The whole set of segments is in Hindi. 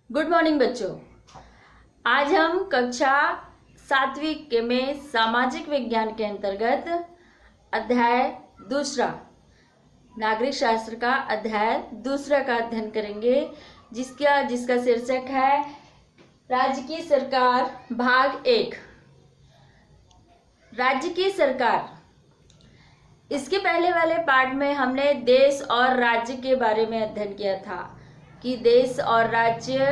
गुड मॉर्निंग बच्चों। आज हम कक्षा 7वीं में सामाजिक विज्ञान के अंतर्गत अध्याय दूसरा नागरिक शास्त्र का अध्याय दूसरा का अध्ययन करेंगे, जिसका शीर्षक है राज्य की सरकार भाग 1। राज्य की सरकार। इसके पहले वाले पार्ट में हमने देश और राज्य के बारे में अध्ययन किया था कि देश और राज्य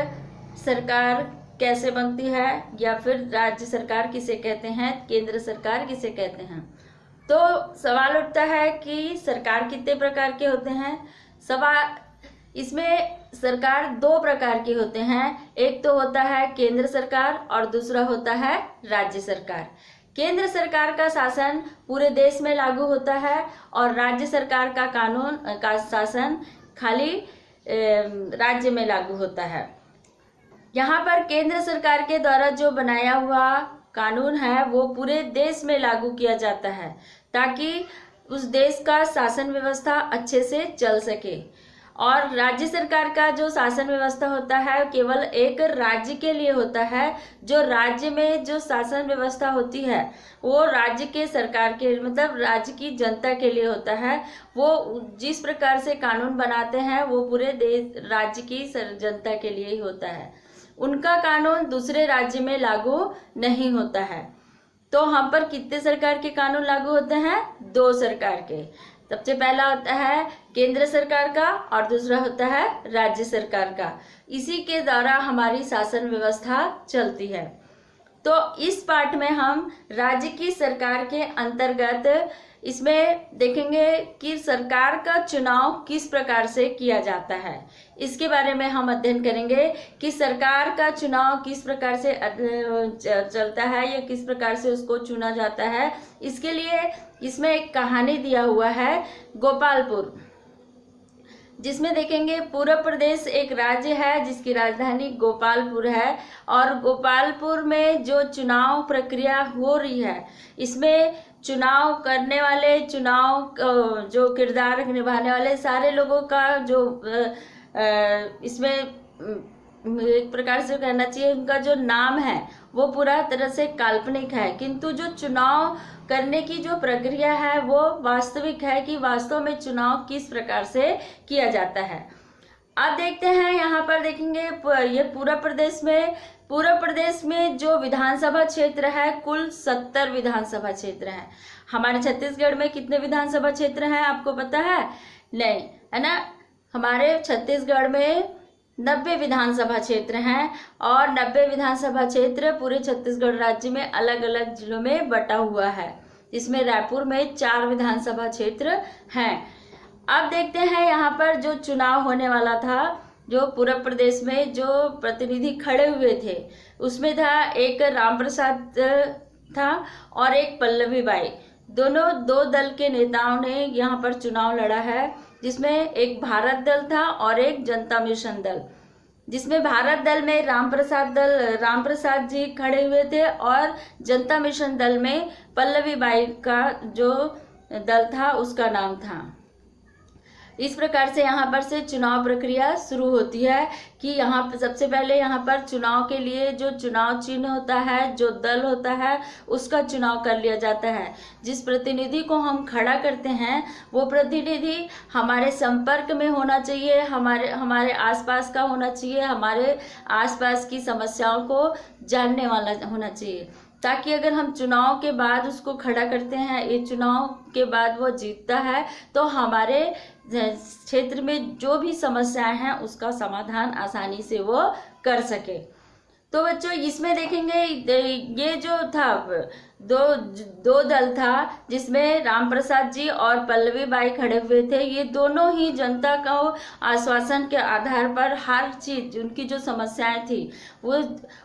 सरकार कैसे बनती है, या फिर राज्य सरकार किसे कहते हैं, केंद्र सरकार किसे कहते हैं। तो सवाल उठता है कि सरकार कितने प्रकार के होते हैं। इसमें सरकार दो प्रकार के होते हैं। एक तो होता है केंद्र सरकार और दूसरा होता है राज्य सरकार। केंद्र सरकार का शासन पूरे देश में लागू होता है और राज्य सरकार का कानून का शासन खाली राज्य में लागू होता है। यहाँ पर केंद्र सरकार के द्वारा जो बनाया हुआ कानून है वो पूरे देश में लागू किया जाता है, ताकि उस देश का शासन व्यवस्था अच्छे से चल सके। और राज्य सरकार का जो शासन व्यवस्था होता है केवल एक राज्य के लिए होता है। जो राज्य में जो शासन व्यवस्था होती है वो राज्य के सरकार के मतलब राज्य की जनता के लिए होता है। वो जिस प्रकार से कानून बनाते हैं वो पूरे देश राज्य की जनता के लिए ही होता है। उनका कानून दूसरे राज्य में लागू नहीं होता है। तो हम पर कितने सरकार के कानून लागू होते हैं? 2 सरकार के। सबसे पहला होता है केंद्र सरकार का और दूसरा होता है राज्य सरकार का। इसी के द्वारा हमारी शासन व्यवस्था चलती है। तो इस पाठ में हम राज्य की सरकार के अंतर्गत इसमें देखेंगे कि सरकार का चुनाव किस प्रकार से किया जाता है। इसके बारे में हम अध्ययन करेंगे कि सरकार का चुनाव किस प्रकार से चलता है या किस प्रकार से उसको चुना जाता है। इसके लिए इसमें एक कहानी दिया हुआ है गोपालपुर, जिसमें देखेंगे पूर्व प्रदेश एक राज्य है जिसकी राजधानी गोपालपुर है। और गोपालपुर में जो चुनाव प्रक्रिया हो रही है, इसमें चुनाव करने वाले, चुनाव जो किरदार निभाने वाले सारे लोगों का जो इसमें एक प्रकार से कहना चाहिए उनका जो नाम है वो पूरा तरह से काल्पनिक है, किंतु जो चुनाव करने की जो प्रक्रिया है वो वास्तविक है कि वास्तव में चुनाव किस प्रकार से किया जाता है। अब देखते हैं, यहाँ पर देखेंगे ये पूर्व प्रदेश में जो विधानसभा क्षेत्र है कुल 70 विधानसभा क्षेत्र हैं। हमारे छत्तीसगढ़ में कितने विधानसभा क्षेत्र हैं आपको पता है? नहीं, है ना। हमारे छत्तीसगढ़ में 90 विधानसभा क्षेत्र हैं और 90 विधानसभा क्षेत्र पूरे छत्तीसगढ़ राज्य में अलग अलग जिलों में बटा हुआ है। इसमें रायपुर में 4 विधानसभा क्षेत्र हैं। अब देखते हैं यहाँ पर जो चुनाव होने वाला था, जो पूर्व प्रदेश में जो प्रतिनिधि खड़े हुए थे उसमें था एक राम प्रसाद था और एक पल्लवी बाई। दोनों 2 दल के नेताओं ने यहाँ पर चुनाव लड़ा है, जिसमें एक भारत दल था और एक जनता मिशन दल। जिसमें भारत दल में राम प्रसाद जी खड़े हुए थे और जनता मिशन दल में पल्लवी बाई का जो दल था उसका नाम था। इस प्रकार से यहाँ पर से चुनाव प्रक्रिया शुरू होती है कि यहाँ पर सबसे पहले यहाँ पर चुनाव के लिए जो चुनाव चिन्ह होता है, जो दल होता है उसका चुनाव कर लिया जाता है। जिस प्रतिनिधि को हम खड़ा करते हैं वो प्रतिनिधि हमारे संपर्क में होना चाहिए, हमारे आसपास का होना चाहिए, हमारे आसपास की समस्याओं को जानने वाला होना चाहिए, ताकि अगर हम चुनाव के बाद उसको खड़ा करते हैं, ये चुनाव के बाद वो जीतता है तो हमारे क्षेत्र में जो भी समस्याएं हैं उसका समाधान आसानी से वो कर सके। तो बच्चों इसमें देखेंगे ये जो था दो दल था जिसमें राम प्रसाद जी और पल्लवी बाई खड़े हुए थे। ये दोनों ही जनता को आश्वासन के आधार पर हर चीज उनकी जो समस्याएं थी वो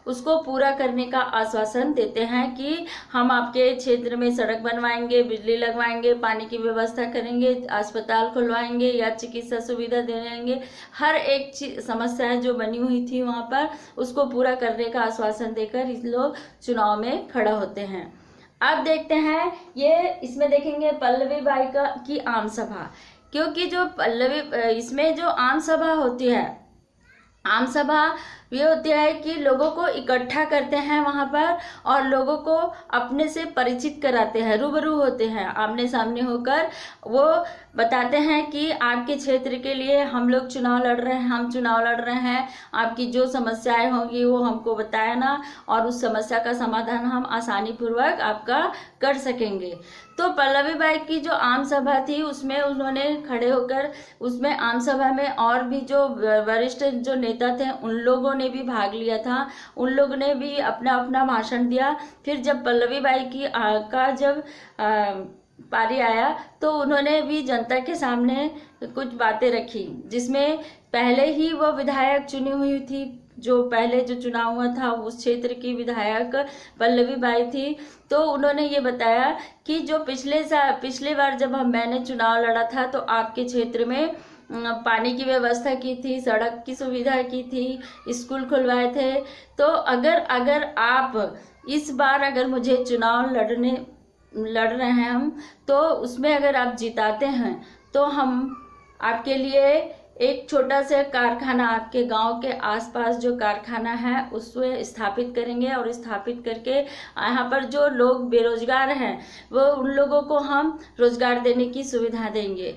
उसको पूरा करने का आश्वासन देते हैं कि हम आपके क्षेत्र में सड़क बनवाएंगे, बिजली लगवाएंगे, पानी की व्यवस्था करेंगे, अस्पताल खुलवाएंगे या चिकित्सा सुविधा देंगे। हर एक समस्याएं जो बनी हुई थी वहाँ पर उसको पूरा करने का आश्वासन देकर इस लोग चुनाव में खड़ा होते हैं। अब देखते हैं ये इसमें देखेंगे पल्लवी बाई की आम सभा, क्योंकि जो इसमें जो आम सभा होती है, आम सभा ये होती है कि लोगों को इकट्ठा करते हैं वहाँ पर और लोगों को अपने से परिचित कराते हैं, रूबरू होते हैं, आमने सामने होकर वो बताते हैं कि आपके क्षेत्र के लिए हम लोग चुनाव लड़ रहे हैं, हम चुनाव लड़ रहे हैं, आपकी जो समस्याएं होंगी वो हमको बताया ना, और उस समस्या का समाधान हम आसानी पूर्वक आपका कर सकेंगे। तो पल्लवी बाई की जो आम सभा थी उसमें उन्होंने खड़े होकर, उसमें आम सभा में और भी जो वरिष्ठ जो नेता थे उन लोगों ने भी भाग लिया था, उन लोगों ने भी अपना अपना भाषण दिया। फिर जब पल्लवी बाई की का जब पारी आया तो उन्होंने भी जनता के सामने कुछ बातें रखी, जिसमें पहले ही वो विधायक चुनी हुई थी, जो पहले जो चुनाव हुआ था उस क्षेत्र की विधायक पल्लवी बाई थी। तो उन्होंने ये बताया कि जो पिछले बार जब मैंने चुनाव लड़ा था तो आपके क्षेत्र में पानी की व्यवस्था की थी, सड़क की सुविधा की थी, स्कूल खुलवाए थे। तो अगर आप इस बार अगर मुझे चुनाव लड़ रहे हैं हम, तो उसमें अगर आप जिताते हैं तो हम आपके लिए एक छोटा सा कारखाना आपके गांव के आसपास जो कारखाना है उसमें स्थापित करेंगे, और स्थापित करके यहाँ पर जो लोग बेरोजगार हैं वो उन लोगों को हम रोजगार देने की सुविधा देंगे।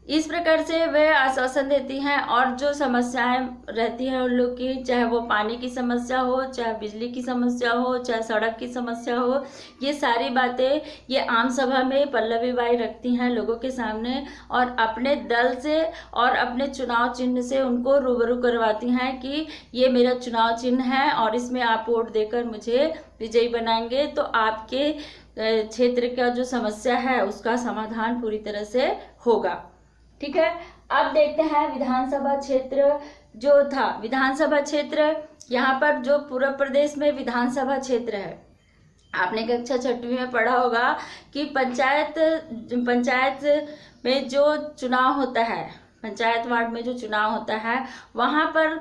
इस प्रकार से वे आश्वासन देती हैं। और जो समस्याएं रहती हैं उन लोग की, चाहे वो पानी की समस्या हो, चाहे बिजली की समस्या हो, चाहे सड़क की समस्या हो, ये सारी बातें ये आम सभा में पल्लवी बाई रखती हैं लोगों के सामने, और अपने दल से और अपने चुनाव चिन्ह से उनको रूबरू करवाती हैं कि ये मेरा चुनाव चिन्ह है और इसमें आप वोट देकर मुझे विजयी बनाएंगे तो आपके क्षेत्र का जो समस्या है उसका समाधान पूरी तरह से होगा। ठीक है, अब देखते हैं विधानसभा क्षेत्र जो था। विधानसभा क्षेत्र, यहाँ पर जो पूर्व प्रदेश में विधानसभा क्षेत्र है, आपने कक्षा 6वीं में पढ़ा होगा कि पंचायत में जो चुनाव होता है, पंचायत वार्ड में जो चुनाव होता है, वहाँ पर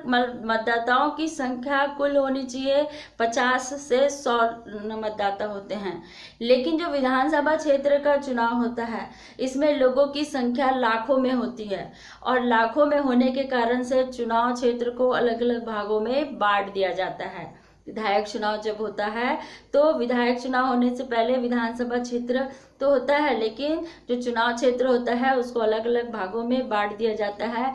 मतदाताओं की संख्या कुल होनी चाहिए 50 से 100 मतदाता होते हैं। लेकिन जो विधानसभा क्षेत्र का चुनाव होता है इसमें लोगों की संख्या लाखों में होती है, और लाखों में होने के कारण से चुनाव क्षेत्र को अलग अलग भागों में बांट दिया जाता है। विधायक चुनाव जब होता है तो विधायक चुनाव होने से पहले विधानसभा क्षेत्र तो होता है, लेकिन जो चुनाव क्षेत्र होता है उसको अलग अलग भागों में बांट दिया जाता है।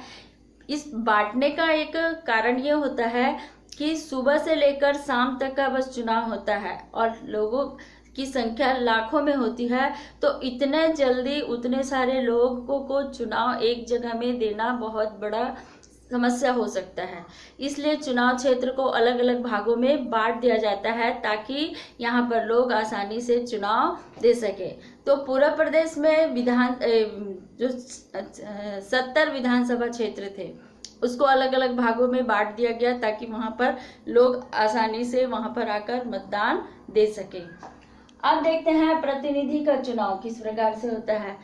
इस बांटने का एक कारण ये होता है कि सुबह से लेकर शाम तक का बस चुनाव होता है और लोगों की संख्या लाखों में होती है, तो इतने जल्दी उतने सारे लोगों को चुनाव एक जगह में देना बहुत बड़ा समस्या हो सकता है। इसलिए चुनाव क्षेत्र को अलग अलग भागों में बांट दिया जाता है ताकि यहाँ पर लोग आसानी से चुनाव दे सके। तो पूरा प्रदेश में जो 70 विधानसभा क्षेत्र थे उसको अलग अलग भागों में बांट दिया गया ताकि वहाँ पर लोग आसानी से वहाँ पर आकर मतदान दे सके। अब देखते हैं प्रतिनिधि का चुनाव किस प्रकार से होता है।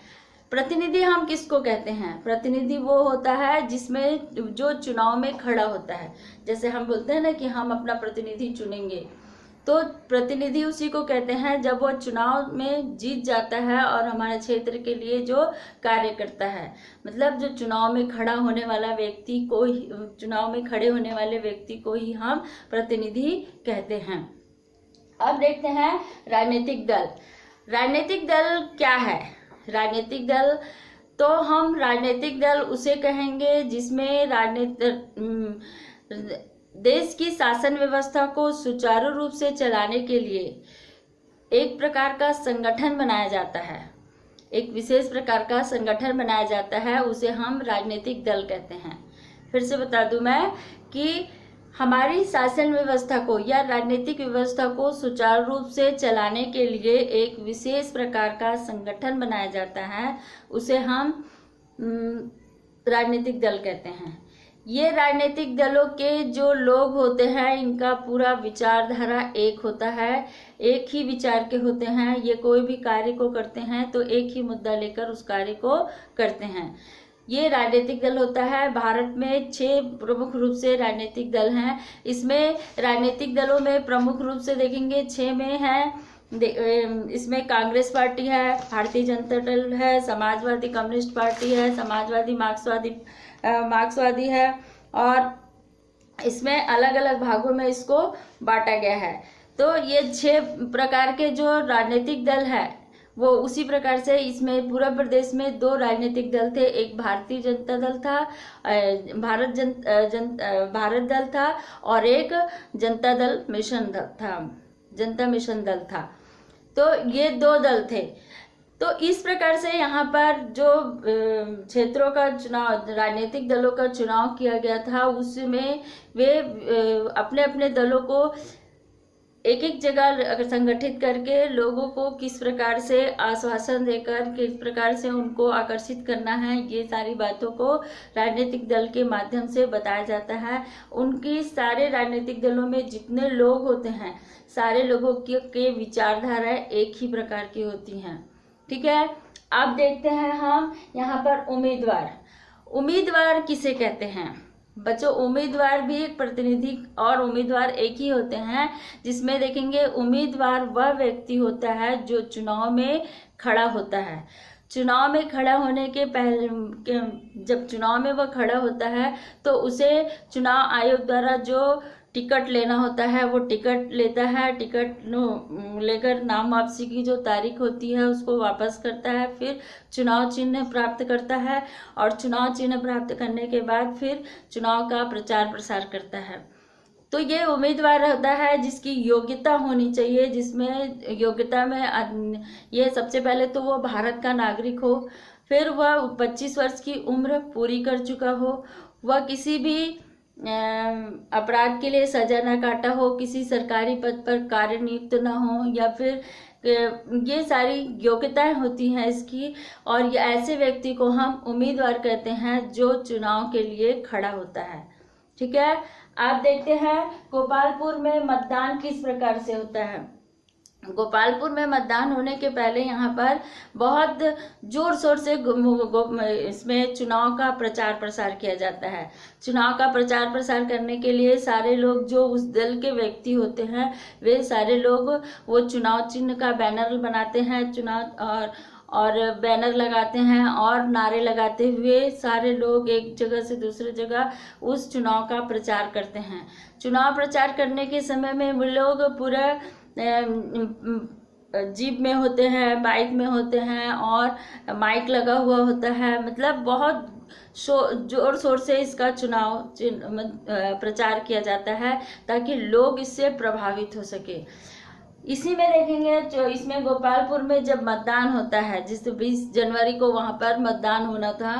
प्रतिनिधि हम किसको कहते हैं? प्रतिनिधि वो होता है जिसमें जो चुनाव में खड़ा होता है। जैसे हम बोलते हैं ना कि हम अपना प्रतिनिधि चुनेंगे, तो प्रतिनिधि उसी को कहते हैं जब वो चुनाव में जीत जाता है और हमारे क्षेत्र के लिए जो कार्य करता है। मतलब जो चुनाव में खड़ा होने वाला व्यक्ति को, चुनाव में खड़े होने वाले व्यक्ति को ही हम प्रतिनिधि कहते हैं। अब देखते हैं राजनीतिक दल। राजनीतिक दल क्या है? राजनीतिक दल, तो हम राजनीतिक दल उसे कहेंगे जिसमें देश की शासन व्यवस्था को सुचारू रूप से चलाने के लिए एक प्रकार का संगठन बनाया जाता है, एक विशेष प्रकार का संगठन बनाया जाता है, उसे हम राजनीतिक दल कहते हैं। फिर से बता दूं मैं कि हमारी शासन व्यवस्था को या राजनीतिक व्यवस्था को सुचारू रूप से चलाने के लिए एक विशेष प्रकार का संगठन बनाया जाता है, उसे हम राजनीतिक दल कहते हैं। ये राजनीतिक दलों के जो लोग होते हैं इनका पूरा विचारधारा एक होता है, एक ही विचार के होते हैं। ये कोई भी कार्य को करते हैं तो एक ही मुद्दा लेकर उस कार्य को करते हैं। ये राजनीतिक दल होता है। भारत में 6 प्रमुख रूप से राजनीतिक दल हैं। इसमें राजनीतिक दलों में प्रमुख रूप से देखेंगे 6 में है। इसमें कांग्रेस पार्टी है, भारतीय जनता दल है, समाजवादी कम्युनिस्ट पार्टी है, समाजवादी मार्क्सवादी है, और इसमें अलग अलग भागों में इसको बांटा गया है। तो ये 6 प्रकार के जो राजनीतिक दल है वो उसी प्रकार से इसमें पूरा प्रदेश में 2 राजनीतिक दल थे। एक भारतीय जनता दल था, भारत दल था, और एक जनता दल मिशन दल था, जनता मिशन दल था। तो ये 2 दल थे। तो इस प्रकार से यहाँ पर जो क्षेत्रों का चुनाव, राजनीतिक दलों का चुनाव किया गया था, उसमें वे अपने अपने दलों को एक एक जगह संगठित करके लोगों को किस प्रकार से आश्वासन देकर किस प्रकार से उनको आकर्षित करना है, ये सारी बातों को राजनीतिक दल के माध्यम से बताया जाता है। उनकी सारे राजनीतिक दलों में जितने लोग होते हैं, सारे लोगों के विचारधारा एक ही प्रकार की होती हैं। ठीक है, अब देखते हैं हम यहाँ पर उम्मीदवार। उम्मीदवार किसे कहते हैं बच्चों? उम्मीदवार भी एक प्रतिनिधि और उम्मीदवार एक ही होते हैं, जिसमें देखेंगे उम्मीदवार वह व्यक्ति होता है जो चुनाव में खड़ा होता है। चुनाव में खड़ा होने के पहले, जब चुनाव में वह खड़ा होता है तो उसे चुनाव आयोग द्वारा जो टिकट लेना होता है वो टिकट लेता है। टिकट लेकर नाम वापसी की जो तारीख होती है उसको वापस करता है, फिर चुनाव चिन्ह प्राप्त करता है, और चुनाव चिन्ह प्राप्त करने के बाद फिर चुनाव का प्रचार प्रसार करता है। तो ये उम्मीदवार होता है जिसकी योग्यता होनी चाहिए, जिसमें योग्यता में ये सबसे पहले तो वो भारत का नागरिक हो, फिर वह 25 वर्ष की उम्र पूरी कर चुका हो, वह किसी भी अपराध के लिए सजा न काटा हो, किसी सरकारी पद पर कार्य नियुक्त न हो, या फिर ये सारी योग्यताएं होती हैं इसकी। और ये ऐसे व्यक्ति को हम उम्मीदवार कहते हैं जो चुनाव के लिए खड़ा होता है। ठीक है, आप देखते हैं गोपालपुर में मतदान किस प्रकार से होता है। गोपालपुर में मतदान होने के पहले यहाँ पर बहुत जोर शोर से इसमें चुनाव का प्रचार प्रसार किया जाता है। चुनाव का प्रचार प्रसार करने के लिए सारे लोग जो उस दल के व्यक्ति होते हैं वे सारे लोग वो चुनाव चिन्ह का बैनर बनाते हैं, चुनाव और बैनर लगाते हैं और नारे लगाते हुए सारे लोग एक जगह से दूसरी जगह उस चुनाव का प्रचार करते हैं। चुनाव प्रचार करने के समय में वो लोग पूरा जीप में होते हैं, बाइक में होते हैं, और माइक लगा हुआ होता है। मतलब बहुत जोर शोर से इसका चुनाव प्रचार किया जाता है ताकि लोग इससे प्रभावित हो सके। इसी में देखेंगे जो इसमें गोपालपुर में जब मतदान होता है, जिस 20 जनवरी को वहाँ पर मतदान होना था,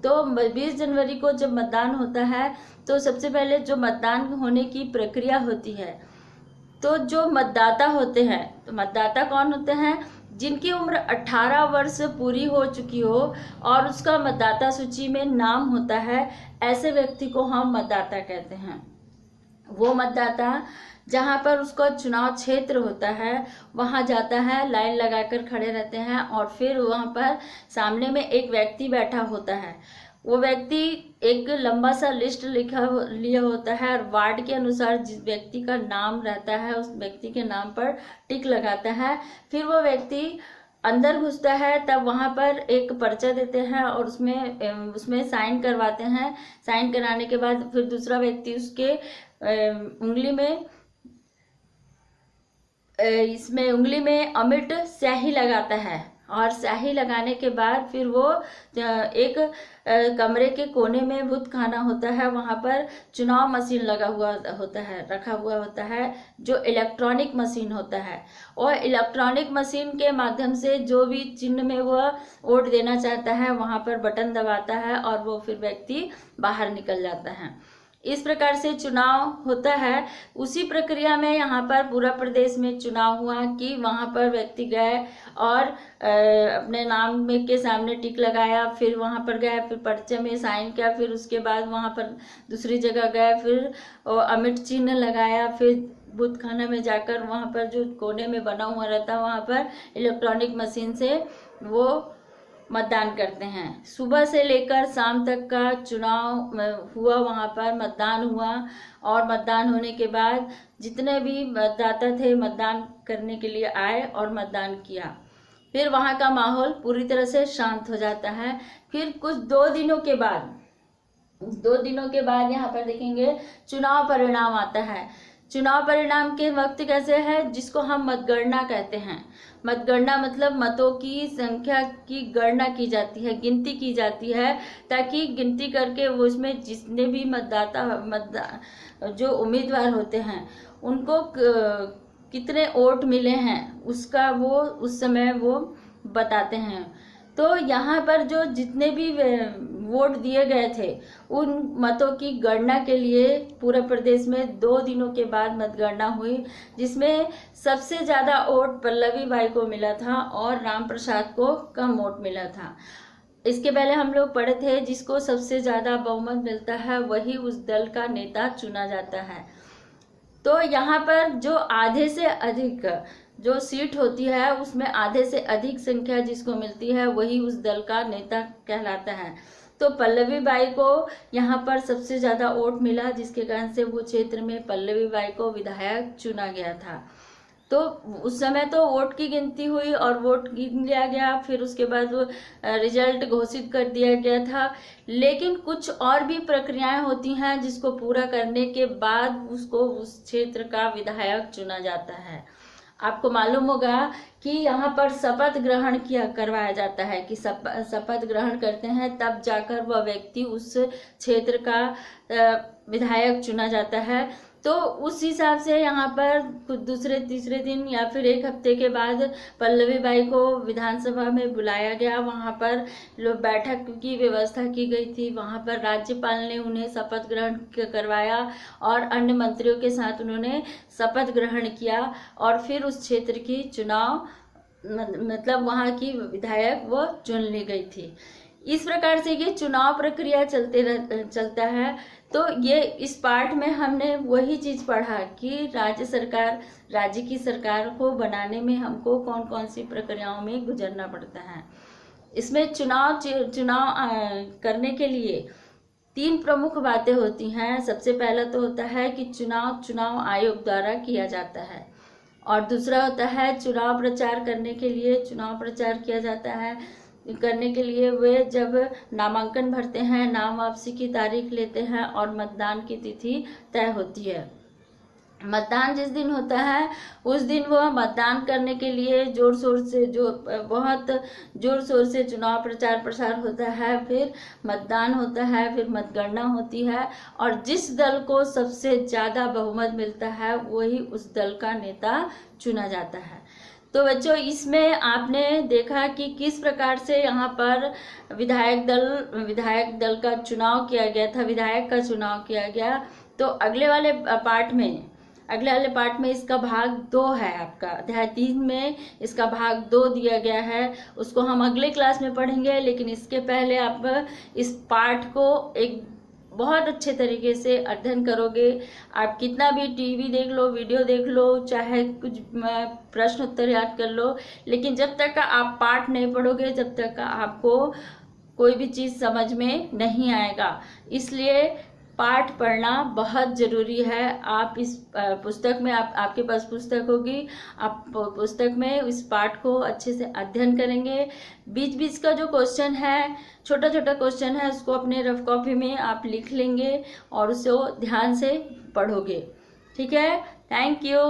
तो 20 जनवरी को जब मतदान होता है तो सबसे पहले जो मतदान होने की प्रक्रिया होती है, तो जो मतदाता होते हैं, तो मतदाता कौन होते हैं? जिनकी उम्र 18 वर्ष पूरी हो चुकी हो और उसका मतदाता सूची में नाम होता है, ऐसे व्यक्ति को हम मतदाता कहते हैं। वो मतदाता जहाँ पर उसका चुनाव क्षेत्र होता है वहाँ जाता है, लाइन लगाकर खड़े रहते हैं, और फिर वहाँ पर सामने में एक व्यक्ति बैठा होता है। वो व्यक्ति एक लंबा सा लिस्ट लिया होता है, और वार्ड के अनुसार जिस व्यक्ति का नाम रहता है उस व्यक्ति के नाम पर टिक लगाता है। फिर वो व्यक्ति अंदर घुसता है, तब वहाँ पर एक पर्चा देते हैं और उसमें साइन करवाते हैं। साइन कराने के बाद फिर दूसरा व्यक्ति उसके उंगली में अमिट स्याही लगाता है, और स्याही लगाने के बाद फिर वो एक कमरे के कोने में बूथ खाना होता है, वहाँ पर चुनाव मशीन लगा हुआ होता है, रखा हुआ होता है, जो इलेक्ट्रॉनिक मशीन होता है। और इलेक्ट्रॉनिक मशीन के माध्यम से जो भी चिन्ह में वह वोट देना चाहता है वहाँ पर बटन दबाता है और वो फिर व्यक्ति बाहर निकल जाता है। इस प्रकार से चुनाव होता है। उसी प्रक्रिया में यहाँ पर पूरा प्रदेश में चुनाव हुआ कि वहाँ पर व्यक्ति गए और अपने नाम में के सामने टिक लगाया, फिर वहाँ पर गए, फिर पर्चे में साइन किया, फिर उसके बाद वहाँ पर दूसरी जगह गए, फिर अमिट चिन्ह लगाया, फिर बूथ खाना में जाकर वहाँ पर जो कोने में बना हुआ रहता वहाँ पर इलेक्ट्रॉनिक मशीन से वो मतदान करते हैं। सुबह से लेकर शाम तक का चुनाव हुआ, वहाँ पर मतदान हुआ, और मतदान होने के बाद जितने भी मतदाता थे मतदान करने के लिए आए और मतदान किया। फिर वहाँ का माहौल पूरी तरह से शांत हो जाता है। फिर कुछ 2 दिनों के बाद 2 दिनों के बाद यहाँ पर देखेंगे चुनाव परिणाम आता है। चुनाव परिणाम के वक्त कैसे है, जिसको हम मतगणना कहते हैं। मतगणना मतलब मतों की संख्या की गणना की जाती है, गिनती की जाती है, ताकि गिनती करके वो उसमें जितने भी जो उम्मीदवार होते हैं उनको कितने वोट मिले हैं उसका वो उस समय वो बताते हैं। तो यहाँ पर जो जितने भी वोट दिए गए थे उन मतों की गणना के लिए पूरे प्रदेश में 2 दिनों के बाद मतगणना हुई, जिसमें सबसे ज़्यादा वोट पल्लवी बाई को मिला था और राम प्रसाद को कम वोट मिला था। इसके पहले हम लोग पढ़े थे जिसको सबसे ज़्यादा बहुमत मिलता है वही उस दल का नेता चुना जाता है। तो यहाँ पर जो आधे से अधिक जो सीट होती है उसमें आधे से अधिक संख्या जिसको मिलती है वही उस दल का नेता कहलाता है। तो पल्लवी बाई को यहाँ पर सबसे ज़्यादा वोट मिला, जिसके कारण से वो क्षेत्र में पल्लवी बाई को विधायक चुना गया था। तो उस समय तो वोट की गिनती हुई और वोट गिन लिया गया, फिर उसके बाद वो रिजल्ट घोषित कर दिया गया था। लेकिन कुछ और भी प्रक्रियाएं होती हैं जिसको पूरा करने के बाद उसको उस क्षेत्र का विधायक चुना जाता है। आपको मालूम होगा कि यहाँ पर शपथ ग्रहण करवाया जाता है कि शपथ ग्रहण करते हैं, तब जाकर वह व्यक्ति उस क्षेत्र का विधायक चुना जाता है। तो उस हिसाब से यहाँ पर कुछ दूसरे तीसरे दिन या फिर 1 हफ्ते के बाद पल्लवी बाई को विधानसभा में बुलाया गया। वहाँ पर बैठक की व्यवस्था की गई थी। वहाँ पर राज्यपाल ने उन्हें शपथ ग्रहण करवाया और अन्य मंत्रियों के साथ उन्होंने शपथ ग्रहण किया और फिर उस क्षेत्र की चुनाव मतलब वहाँ की विधायक वो चुन ली गई थी। इस प्रकार से ये चुनाव प्रक्रिया चलता है। तो ये इस पाठ में हमने वही चीज़ पढ़ा कि राज्य की सरकार को बनाने में हमको कौन कौन सी प्रक्रियाओं में गुजरना पड़ता है। इसमें चुनाव करने के लिए 3 प्रमुख बातें होती हैं। सबसे पहला तो होता है कि चुनाव आयोग द्वारा किया जाता है, और दूसरा होता है चुनाव प्रचार करने के लिए चुनाव प्रचार किया जाता है। करने के लिए वे जब नामांकन भरते हैं, नाम वापसी की तारीख लेते हैं और मतदान की तिथि तय होती है। मतदान जिस दिन होता है उस दिन वह मतदान करने के लिए बहुत जोर शोर से चुनाव प्रचार प्रसार होता है। फिर मतदान होता है, फिर मतगणना होती है और जिस दल को सबसे ज़्यादा बहुमत मिलता है वही उस दल का नेता चुना जाता है। तो बच्चों, इसमें आपने देखा कि किस प्रकार से यहाँ पर विधायक दल का चुनाव किया गया था, विधायक का चुनाव किया गया। तो अगले वाले पार्ट में इसका भाग 2 है। आपका अध्याय 3 में इसका भाग 2 दिया गया है, उसको हम अगले क्लास में पढ़ेंगे। लेकिन इसके पहले आप इस पाठ को एक बहुत अच्छे तरीके से अध्ययन करोगे। आप कितना भी टीवी देख लो, वीडियो देख लो, चाहे कुछ प्रश्न उत्तर याद कर लो, लेकिन जब तक आप पाठ नहीं पढ़ोगे, जब तक आपको कोई भी चीज़ समझ में नहीं आएगा। इसलिए पाठ पढ़ना बहुत ज़रूरी है। आप इस पुस्तक में आपके पास पुस्तक होगी, आप पुस्तक में इस पाठ को अच्छे से अध्ययन करेंगे। बीच बीच का जो क्वेश्चन है, छोटा छोटा क्वेश्चन है, उसको अपने रफ कॉपी में आप लिख लेंगे और उसे ध्यान से पढ़ोगे। ठीक है, थैंक यू।